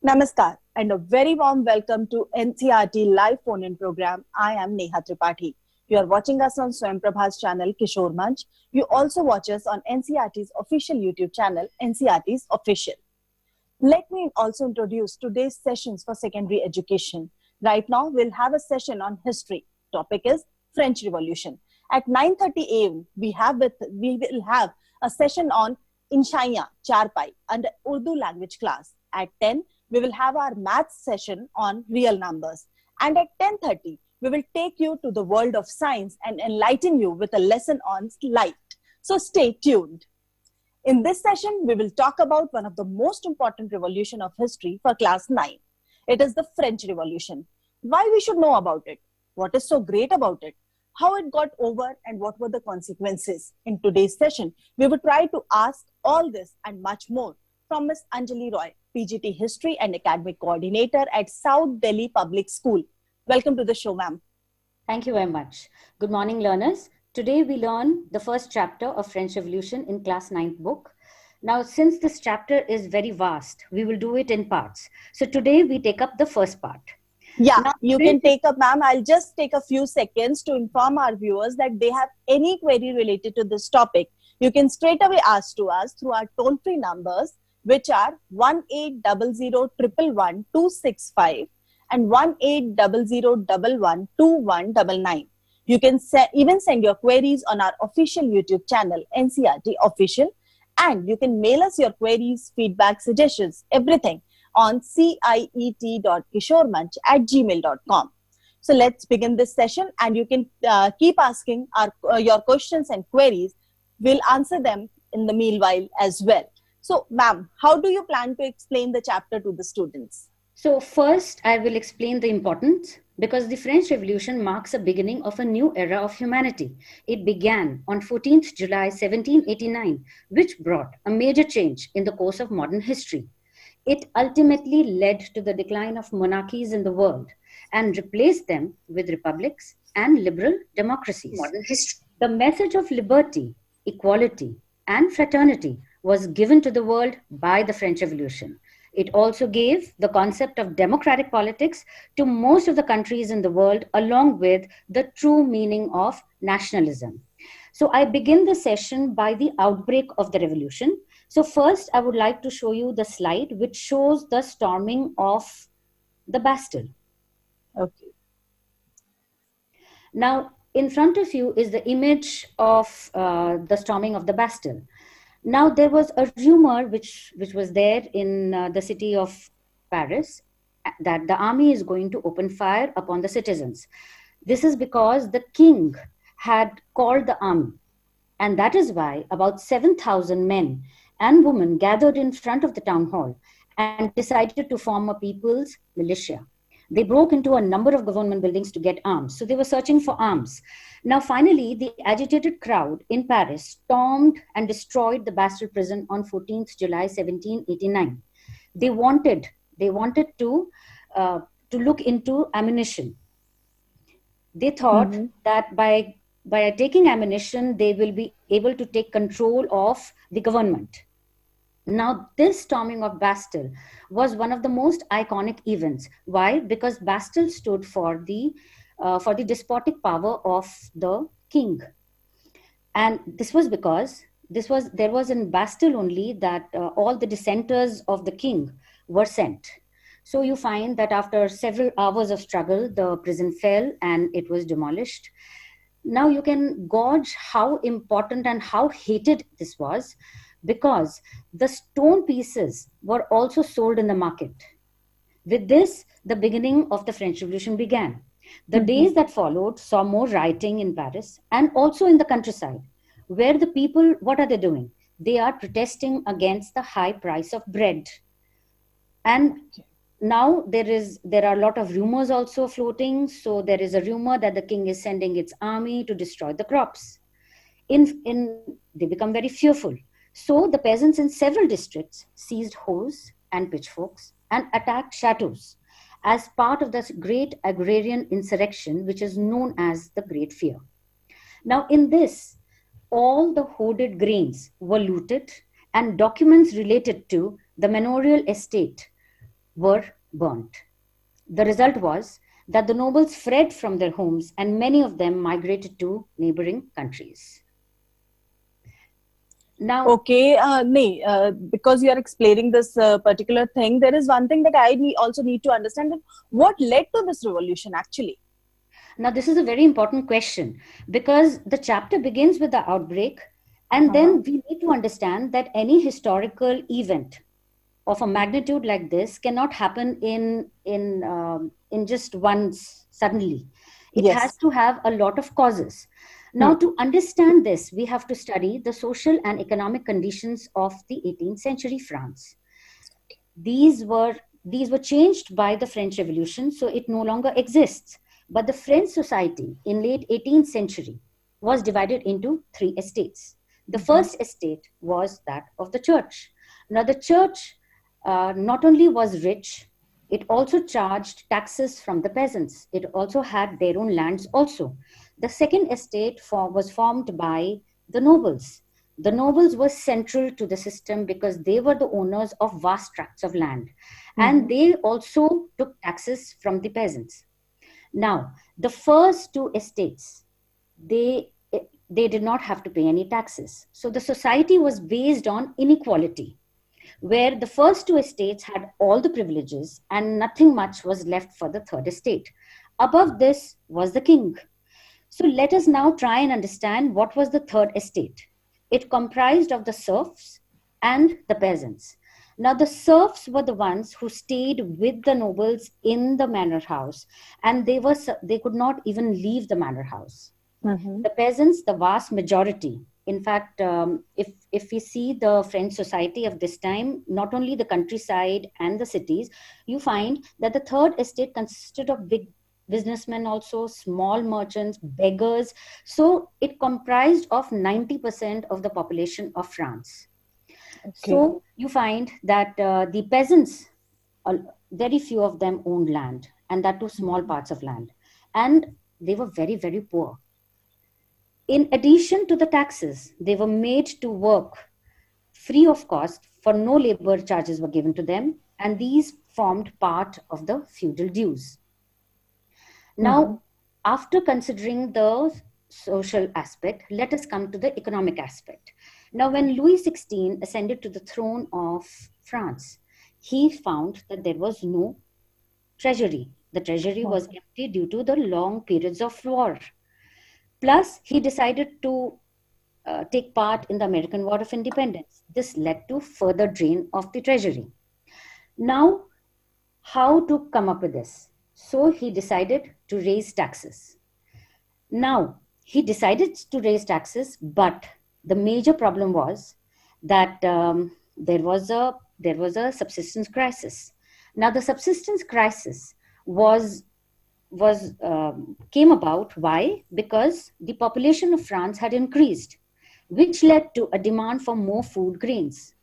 Namaskar and a very warm welcome to NCERT live phone-in program. I am Neha Tripathi. You are watching us on SWAYAM Prabha's channel Kishore Manch. You also watch us on NCERT's official YouTube channel, NCERT's Official. Let me also introduce today's sessions for secondary education. Right now, we'll have a session on history. Topic is French Revolution. At 9:30 a.m., we will have a session on Inshaiya, Charpai, and Urdu language class. At 10, we will have our maths session on real numbers. And at 10:30, we will take you to the world of science and enlighten you with a lesson on light. So stay tuned. In this session, we will talk about one of the most important revolution of history for class 9. It is the French Revolution. Why we should know about it? What is so great about it? How it got over and what were the consequences? In today's session, we will try to ask all this and much more from Ms. Anjali Roy, PGT History and Academic Coordinator at South Delhi Public School. Welcome to the show, ma'am. Thank you very much. Good morning, learners. Today we learn the first chapter of French Revolution in class 9th book. Now, since this chapter is very vast, we will do it in parts. So today we take up the first part. Yeah, now, you can take up, ma'am. I'll just take a few seconds to inform our viewers that they have any query related to this topic. You can straight away ask to us through our toll-free numbers, which are 1800111265 and 1800112199. You can even send your queries on our official YouTube channel, NCERT Official, and you can mail us your queries, feedback, suggestions, everything on ciet.kishoremanch@gmail.com. So let's begin this session, and you can keep asking your questions and queries. We'll answer them in the meanwhile as well. So, ma'am, how do you plan to explain the chapter to the students? So first, I will explain the importance, because the French Revolution marks the beginning of a new era of humanity. It began on 14th July 1789, which brought a major change in the course of modern history. It ultimately led to the decline of monarchies in the world and replaced them with republics and liberal democracies. Modern history. The message of liberty, equality, and fraternity was given to the world by the French Revolution. It also gave the concept of democratic politics to most of the countries in the world, along with the true meaning of nationalism. So I begin the session by the outbreak of the revolution. So first, I would like to show you the slide which shows the storming of the Bastille. Okay. Now, in front of you is the image of the storming of the Bastille. Now, there was a rumor which was there in the city of Paris that the army is going to open fire upon the citizens. This is because the king had called the army. And that is why about 7,000 men and women gathered in front of the town hall and decided to form a people's militia. They broke into a number of government buildings to get arms. So they were searching for arms. Now, finally, the agitated crowd in Paris stormed and destroyed the Bastille prison on 14th July 1789. They wanted to look into ammunition. They thought that by taking ammunition, they will be able to take control of the government. Now, this storming of Bastille was one of the most iconic events. Why? Because Bastille stood for the despotic power of the king. And this was because there was in Bastille only that all the dissenters of the king were sent. So you find that after several hours of struggle, the prison fell and it was demolished. Now you can gauge how important and how hated this was, because the stone pieces were also sold in the market. With this, the beginning of the French Revolution began. The days that followed saw more rioting in Paris and also in the countryside, where the people, what are they doing? They are protesting against the high price of bread. And now there are a lot of rumors also floating. So there is a rumor that the king is sending its army to destroy the crops. They become very fearful. So the peasants in several districts seized hoes and pitchforks and attacked chateaus as part of this great agrarian insurrection, which is known as the Great Fear. Now, in this, all the hoarded grains were looted and documents related to the manorial estate were burnt. The result was that the nobles fled from their homes and many of them migrated to neighboring countries. Now, okay, because you are explaining this particular thing, there is one thing that I also need to understand, that what led to this revolution actually? Now, this is a very important question because the chapter begins with the outbreak, and then we need to understand that any historical event of a magnitude like this cannot happen in just once suddenly. It has to have a lot of causes. Now, to understand this, we have to study the social and economic conditions of the 18th century France. These were changed by the French Revolution, so it no longer exists. But the French society in late 18th century was divided into 3 estates. The first estate was that of the church. Now, the church not only was rich, it also charged taxes from the peasants. It also had their own lands also. The second estate was formed by the nobles. The nobles were central to the system because they were the owners of vast tracts of land. And they also took taxes from the peasants. Now, the first 2 estates, they did not have to pay any taxes. So the society was based on inequality, where the first 2 estates had all the privileges and nothing much was left for the third estate. Above this was the king. So let us now try and understand what was the third estate. It comprised of the serfs and the peasants. Now, the serfs were the ones who stayed with the nobles in the manor house, and they could not even leave the manor house. The peasants, the vast majority. In fact, if we see the French society of this time, not only the countryside and the cities, you find that the third estate consisted of big businessmen also, small merchants, beggars. So it comprised of 90% of the population of France. Okay. So you find that the peasants, very few of them owned land, and that too small parts of land. And they were very, very poor. In addition to the taxes, they were made to work free of cost, for no labor charges were given to them, and these formed part of the feudal dues. Now, after considering the social aspect, let us come to the economic aspect. Now, when Louis XVI ascended to the throne of France, he found that there was no treasury. The treasury was empty due to the long periods of war. Plus, he decided to take part in the American War of Independence. This led to further drain of the treasury. Now, how to come up with this? So he decided to raise taxes. Now, he decided to raise taxes, but the major problem was that there was a subsistence crisis. Now, the subsistence crisis came about. Why? Because the population of France had increased, which led to a demand for more food grains.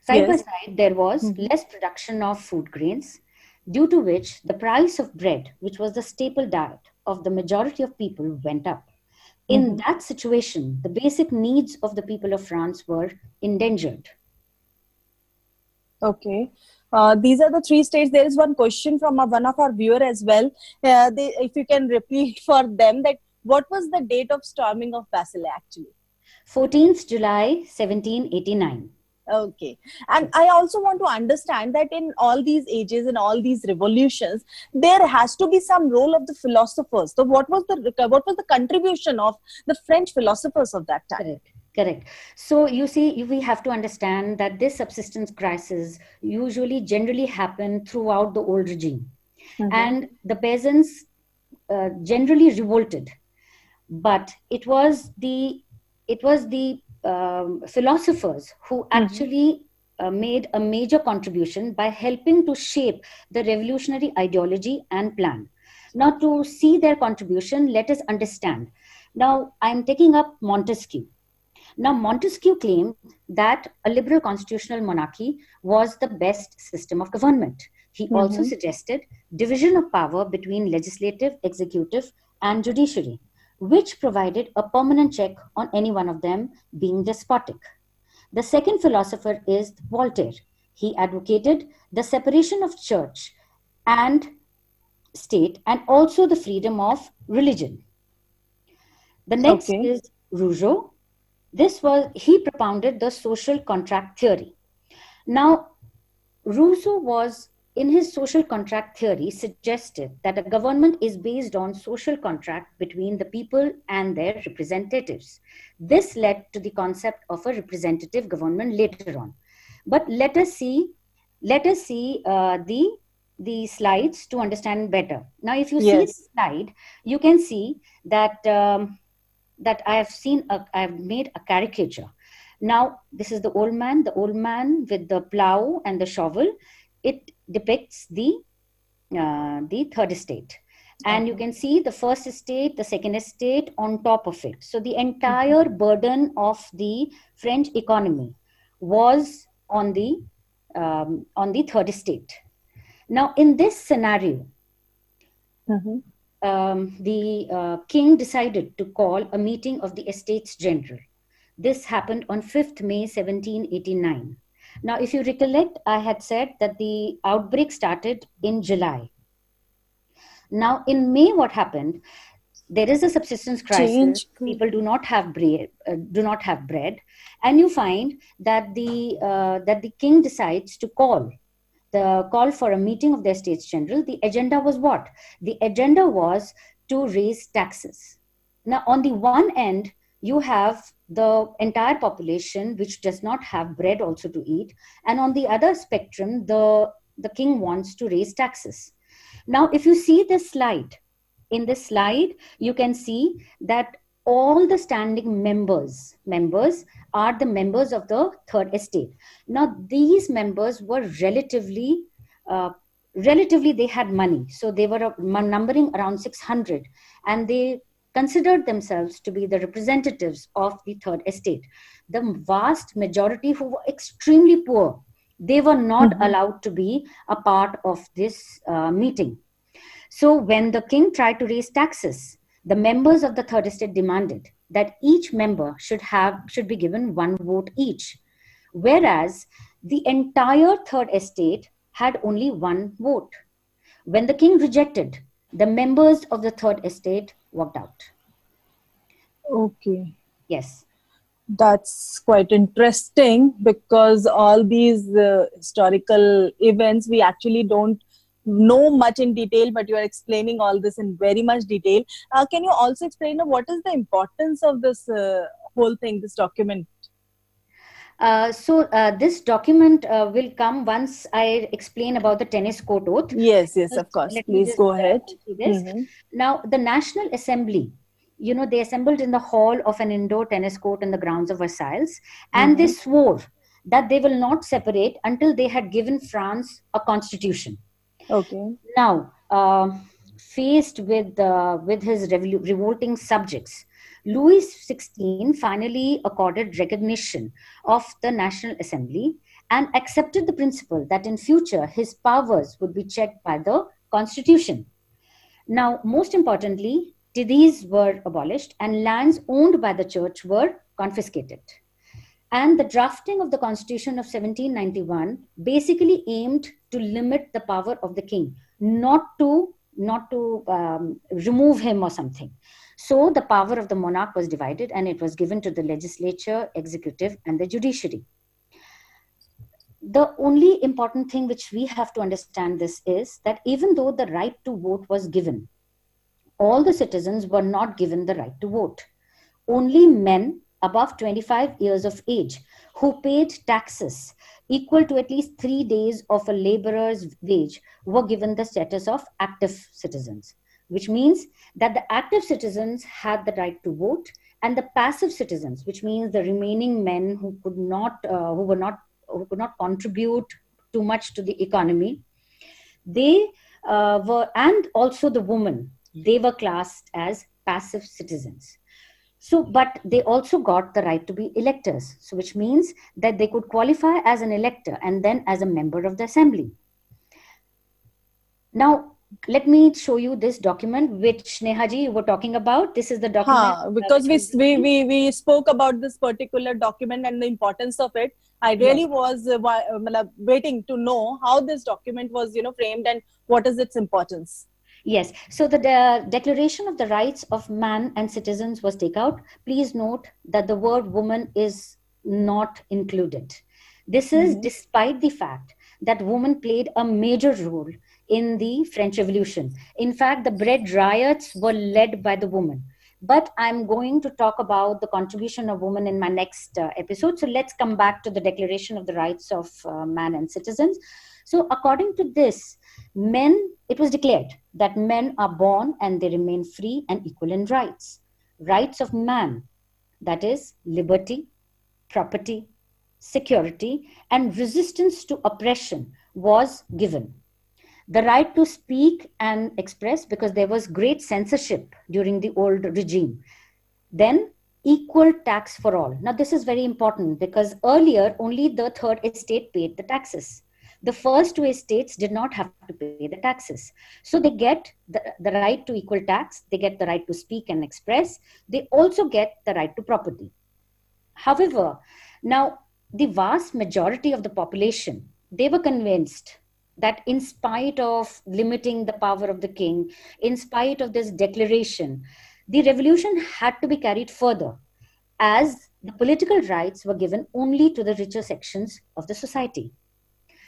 Side by side, there was less production of food grains, due to which the price of bread, which was the staple diet of the majority of people, went up. In that situation, the basic needs of the people of France were endangered. Okay. These are the 3 states. There is one question from one of our viewer as well. If you can repeat for them, that what was the date of storming of Bastille actually? 14th July, 1789. Okay. And I also want to understand that in all these ages, in all these revolutions, there has to be some role of the philosophers. So what was the contribution of the French philosophers of that time? Correct. So you see, we have to understand that this subsistence crisis generally happened throughout the old regime. And the peasants generally revolted. But it was the philosophers who actually made a major contribution by helping to shape the revolutionary ideology and plan. Now, to see their contribution, let us understand. Now, I'm taking up Montesquieu. Now, Montesquieu claimed that a liberal constitutional monarchy was the best system of government. He also suggested division of power between legislative, executive, and judiciary, which provided a permanent check on any one of them being despotic. The second philosopher is Voltaire. He advocated the separation of church and state and also the freedom of religion. The next Okay. is Rousseau. He propounded the social contract theory. Now, Rousseau was, in his social contract theory, suggested that a government is based on social contract between the people and their representatives. This led to the concept of a representative government later on. But let us see the slides to understand better. Now, if you see the Yes. slide, you can see that that I have made a caricature. Now, this is the old man with the plow and the shovel. It depicts the third estate. And you Okay. can see the first estate, the second estate on top of it. So the entire burden of the French economy was on the third estate. Now, in this scenario, Mhm. the king decided to call a meeting of the Estates General. This happened on 5th May 1789. Now, if you recollect, I had said that the outbreak started in July. Now, in May, what happened? There is a subsistence crisis. Change. People do not have bread, and you find that the king decides to call for a meeting of the Estates General. The agenda was what? The agenda was to raise taxes. Now, on the one end, you have the entire population which does not have bread also to eat, and on the other spectrum, the king wants to raise taxes. Now, if you see this slide, in this slide, you can see that all the standing members are the members of the third estate. Now, these members were relatively they had money. So they were numbering around 600, and they considered themselves to be the representatives of the third estate. The vast majority who were extremely poor, they were not allowed to be a part of this meeting. So when the king tried to raise taxes, the members of the third estate demanded that each member should be given one vote each, whereas the entire third estate had only one vote. When the king rejected, the members of the third estate walked out. Okay. Yes. That's quite interesting, because all these historical events we actually don't know much in detail, but you are explaining all this in very much detail. Can you also explain what is the importance of this whole thing, this document? So this document will come once I explain about the tennis court oath. Yes, of course. Let me Please just go ahead. do this. Now, the National Assembly, they assembled in the hall of an indoor tennis court in the grounds of Versailles, and they swore that they will not separate until they had given France a constitution. Okay. Now, faced with his revolting subjects, Louis XVI finally accorded recognition of the National Assembly and accepted the principle that in future his powers would be checked by the Constitution. Now, most importantly, tithes were abolished and lands owned by the church were confiscated. And the drafting of the Constitution of 1791 basically aimed to limit the power of the king, not to remove him or something. So the power of the monarch was divided, and it was given to the legislature, executive, and the judiciary. The only important thing which we have to understand this is that even though the right to vote was given, all the citizens were not given the right to vote. Only men above 25 years of age who paid taxes equal to at least 3 days of a laborer's wage were given the status of active citizens, which means that the active citizens had the right to vote, and the passive citizens, which means the remaining men who could not contribute too much to the economy, they were, and also the women, they were classed as passive citizens. So, but they also got the right to be electors, so which means that they could qualify as an elector and then as a member of the assembly. Now, let me show you this document, which Nehaji you were talking about. This is the document Because which was written. we spoke about this particular document and the importance of it. I Yes. really was matlab, waiting to know how this document was, framed and what is its importance. Yes. So the Declaration of the Rights of Man and Citizens was taken out. Please note that the word woman is not included. This is Mm-hmm. despite the fact that women played a major role in the French Revolution. In fact, the bread riots were led by the women. But I'm going to talk about the contribution of women in my next episode. So let's come back to the Declaration of the Rights of Man and Citizens. So according to this, it was declared that men are born and they remain free and equal in rights. Rights of man, that is liberty, property, security, and resistance to oppression was given. The right to speak and express, because there was great censorship during the old regime. Then equal tax for all. Now this is very important because earlier only the third estate paid the taxes. The first two estates did not have to pay the taxes. So they get the right to equal tax, they get the right to speak and express, they also get the right to property. However, now the vast majority of the population, they were convinced that in spite of limiting the power of the king, in spite of this declaration, the revolution had to be carried further, as the political rights were given only to the richer sections of the society.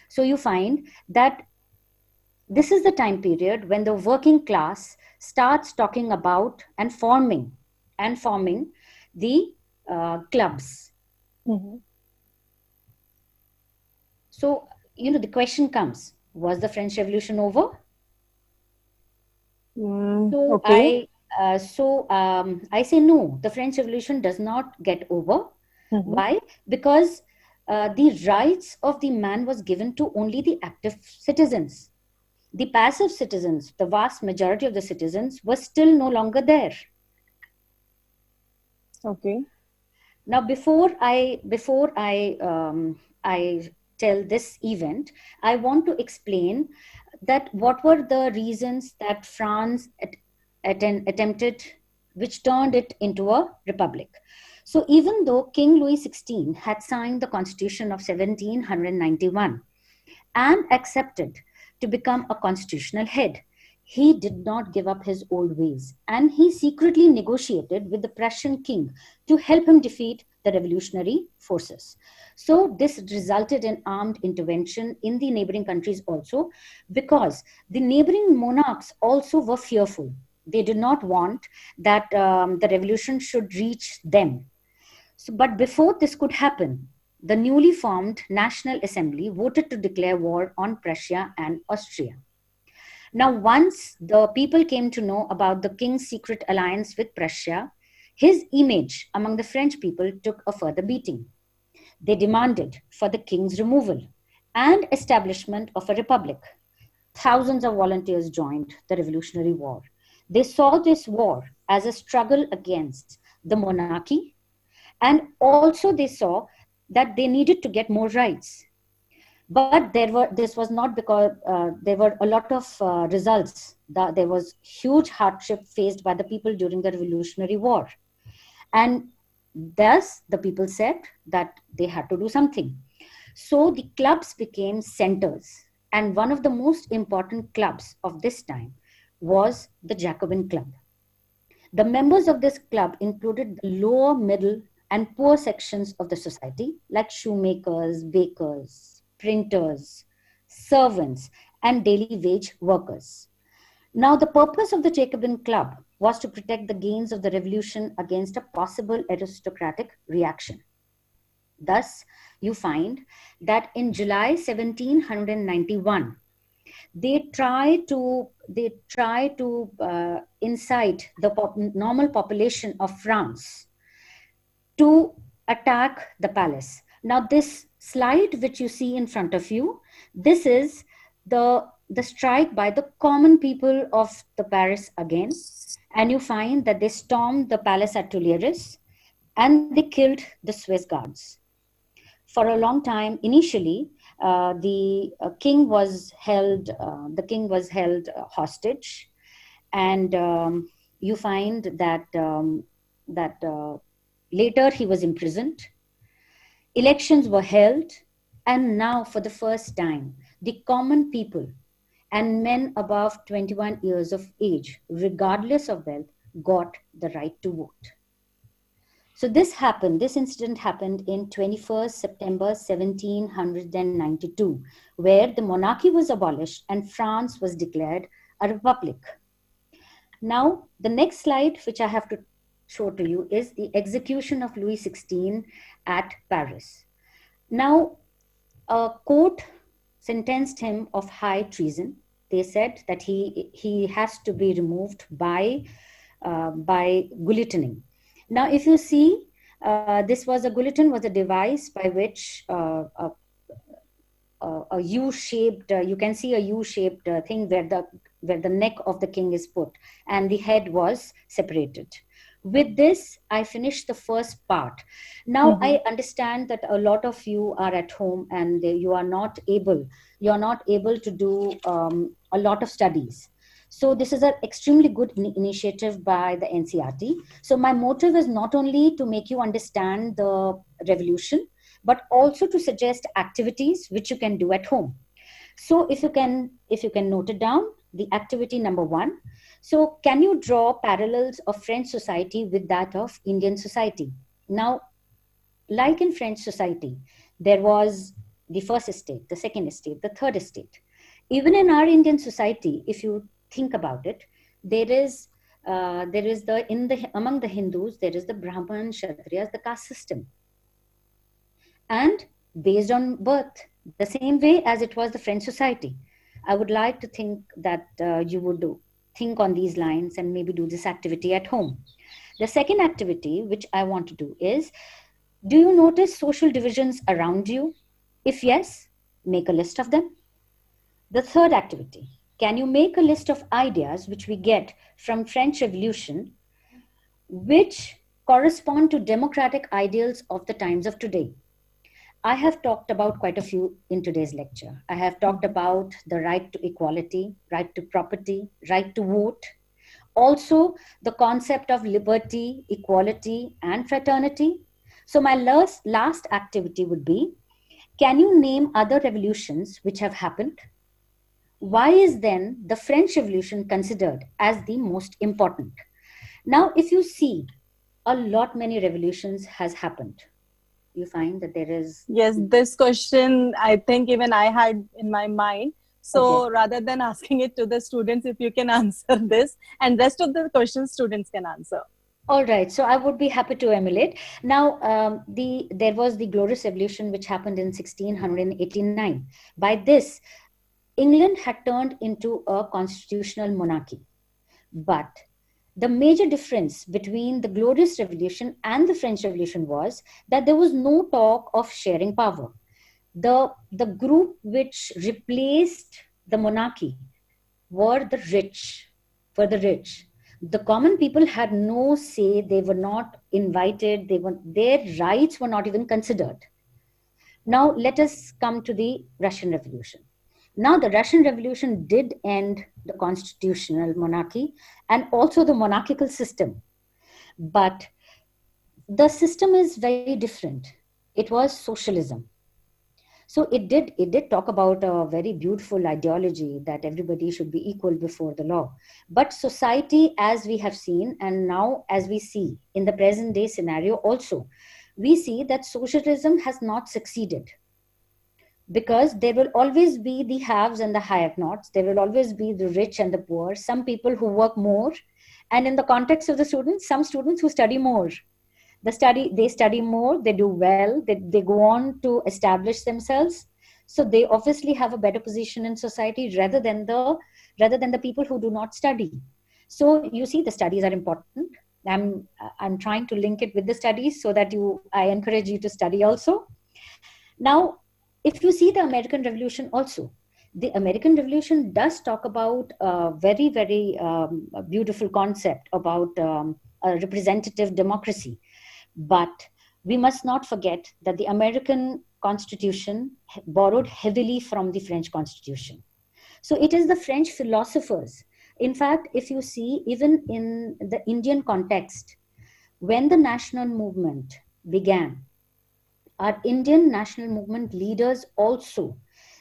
So you find that this is the time period when the working class starts talking about and forming the clubs. Mm-hmm. So, the question comes, was the French Revolution over? So Okay. I say no, the French Revolution does not get over. Mm-hmm. Why? Because the rights of the man was given to only the active citizens. The passive citizens, the vast majority of the citizens, were still no longer there. Okay. Now, before I tell this event, I want to explain that what were the reasons that France attempted, which turned it into a republic. So even though King Louis XVI had signed the Constitution of 1791 and accepted to become a constitutional head, he did not give up his old ways, and he secretly negotiated with the Prussian king to help him defeat the revolutionary forces. So this resulted in armed intervention in the neighboring countries also, because the neighboring monarchs also were fearful. They did not want that the revolution should reach them. So, but before this could happen, the newly formed National Assembly voted to declare war on Prussia and Austria. Now, once the people came to know about the king's secret alliance with Prussia, his image among the French people took a further beating. They demanded for the king's removal and establishment of a republic. Thousands of volunteers joined the Revolutionary War. They saw this war as a struggle against the monarchy, and also they saw that they needed to get more rights. But this was not because there were a lot of results. There was huge hardship faced by the people during the Revolutionary War. And thus the people said that they had to do something. So the clubs became centers. And one of the most important clubs of this time was the Jacobin Club. The members of this club included the lower, middle, and poor sections of the society, like shoemakers, bakers, printers, servants, and daily wage workers. Now, the purpose of the Jacobin Club was to protect the gains of the revolution against a possible aristocratic reaction. Thus, you find that in July 1791, they try to incite the normal population of France to attack the palace. Now, this slide which you see in front of you, this is the strike by the common people of the Paris again. And you find that they stormed the palace at Tuileries and they killed the Swiss guards. For a long time, initially, the king was held. The king was held hostage, and you find that later he was imprisoned. Elections were held, and now, for the first time, the common people and men above 21 years of age, regardless of wealth, got the right to vote. So this incident happened in 21st September 1792, where the monarchy was abolished and France was declared a republic. Now, the next slide, which I have to show to you, is the execution of Louis XVI at Paris. Now, a court sentenced him of high treason. They said that he has to be removed by guillotining. Now, if you see, this was a guillotine was a device by which a U-shaped, you can see a U-shaped thing where the neck of the king is put and the head was separated. With this, I finished the first part. Now, I understand that a lot of you are at home and you are not able to do a lot of studies. So this is an extremely good initiative by the NCERT. So my motive is not only to make you understand the revolution, but also to suggest activities which you can do at home. So if you can note it down, the activity number 1. So can you draw parallels of French society with that of Indian society? Now, like in French society, there was the first estate, the second estate, the third estate. Even in our Indian society, if you think about it, among the Hindus, there is the Brahman, Kshatriyas, the caste system. And based on birth, the same way as it was the French society. I would like to think that you would think on these lines and maybe do this activity at home. The second activity which I want to do is, do you notice social divisions around you? If yes, make a list of them. The third activity, can you make a list of ideas which we get from French Revolution which correspond to democratic ideals of the times of today? I have talked about quite a few in today's lecture. I have talked about the right to equality, right to property, right to vote. Also, the concept of liberty, equality, and fraternity. So my last activity would be, can you name other revolutions which have happened? Why is then the French Revolution considered as the most important? Now, if you see, a lot many revolutions has happened. You find that there is... Yes, this question, I think even I had in my mind. So rather than asking it to the students, if you can answer this, and rest of the questions students can answer. All right. So I would be happy to emulate. Now, there was the Glorious Revolution, which happened in 1689. By this, England had turned into a constitutional monarchy. But the major difference between the Glorious Revolution and the French Revolution was that there was no talk of sharing power. The group which replaced the monarchy were the rich. The common people had no say. They were not invited. Their rights were not even considered. Now, let us come to the Russian Revolution. Now, the Russian Revolution did end the constitutional monarchy and also the monarchical system. But the system is very different. It was socialism. So it did talk about a very beautiful ideology that everybody should be equal before the law. But society, as we have seen, and now as we see in the present day scenario also, we see that socialism has not succeeded. Because there will always be the haves and the have-nots. There will always be the rich and the poor. Some people who work more. And in the context of the students, some students who study more. They study more, they do well, they go on to establish themselves. So they obviously have a better position in society rather than the people who do not study. So you see, the studies are important. I'm trying to link it with the studies so that I encourage you to study also. Now, if you see the American Revolution also, the American Revolution does talk about a very, very beautiful concept about a representative democracy. But we must not forget that the American Constitution borrowed heavily from the French Constitution. So it is the French philosophers. In fact, if you see, even in the Indian context, when the national movement began, our Indian national movement leaders also,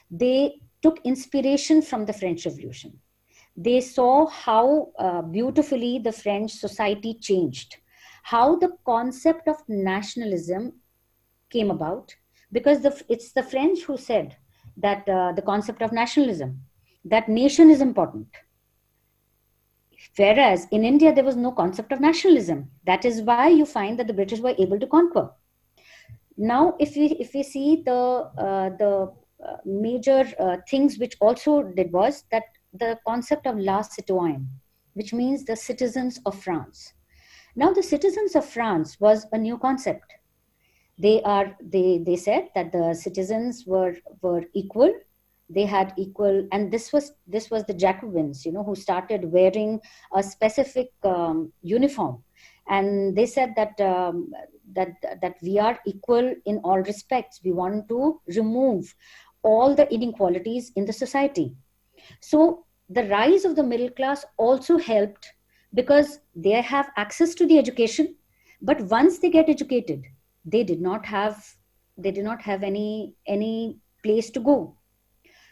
they took inspiration from the French Revolution. They saw how beautifully the French society changed, how the concept of nationalism came about, because it's the French who said that the concept of nationalism, that nation is important. Whereas in India, there was no concept of nationalism. That is why you find that the British were able to conquer. Now, if we see the major things which also did was that the concept of la citoyen, which means the citizens of France. Now, the citizens of France was a new concept. They said that the citizens were equal. They had equal, and this was the Jacobins, who started wearing a specific uniform, and they said that that we are equal in all respects. We want to remove all the inequalities in the society. So the rise of the middle class also helped, because they have access to the education, but once they get educated, they did not have any place to go.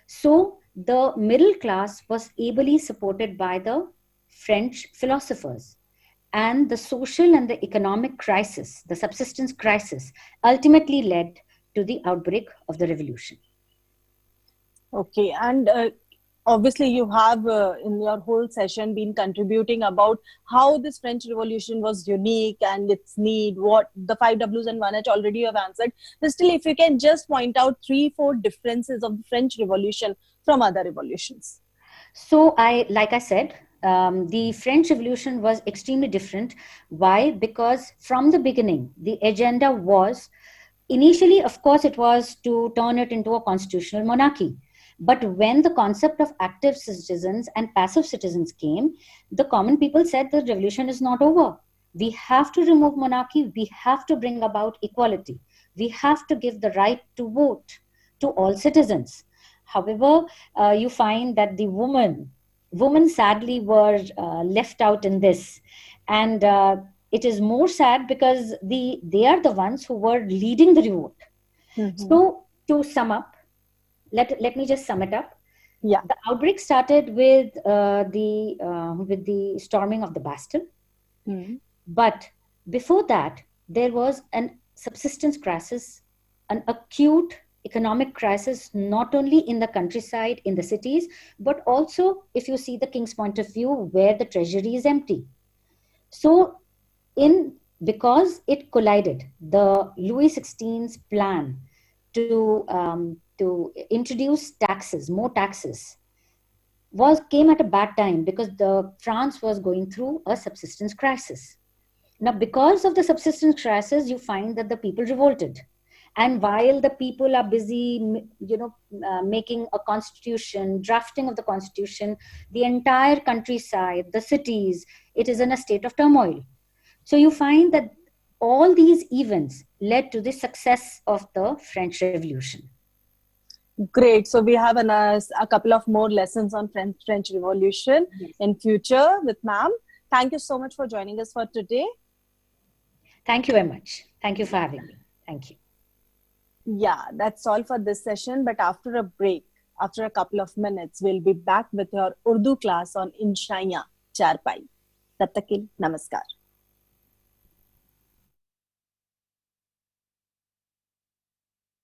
So the middle class was ably supported by the French philosophers, and the social and the economic crisis, the subsistence crisis, ultimately led to the outbreak of the revolution. Okay, and obviously you have in your whole session been contributing about how this French Revolution was unique and its need, what the 5 Ws and 1 H already you have answered. But still, if you can just point out 3-4 differences of the French Revolution from other revolutions. So like I said, the French Revolution was extremely different. Why? Because from the beginning, the agenda was, initially, of course, it was to turn it into a constitutional monarchy. But when the concept of active citizens and passive citizens came, the common people said the revolution is not over. We have to remove monarchy. We have to bring about equality. We have to give the right to vote to all citizens. However, you find that the women sadly were left out in this. And it is more sad because they are the ones who were leading the revolt. Mm-hmm. So to sum up, let me just sum it up. Yeah. The outbreak started with the storming of the Bastille. Mm-hmm. But before that, there was a subsistence crisis, an acute economic crisis, not only in the countryside, in the cities, but also, if you see the king's point of view, where the treasury is empty. So, because it collided, the Louis XVI's plan to introduce taxes, more taxes, came at a bad time, because France was going through a subsistence crisis. Now, because of the subsistence crisis, you find that the people revolted. And while the people are busy, making a constitution, drafting of the constitution, the entire countryside, the cities, it is in a state of turmoil. So you find that all these events led to the success of the French Revolution. Great. So we have a couple of more lessons on French Revolution in future with ma'am. Thank you so much for joining us for today. Thank you very much. Thank you for having me. Thank you. Yeah, that's all for this session. But after a break, after a couple of minutes, we'll be back with your Urdu class on Inshaiya, Charpai. Tab tak ke liye, namaskar.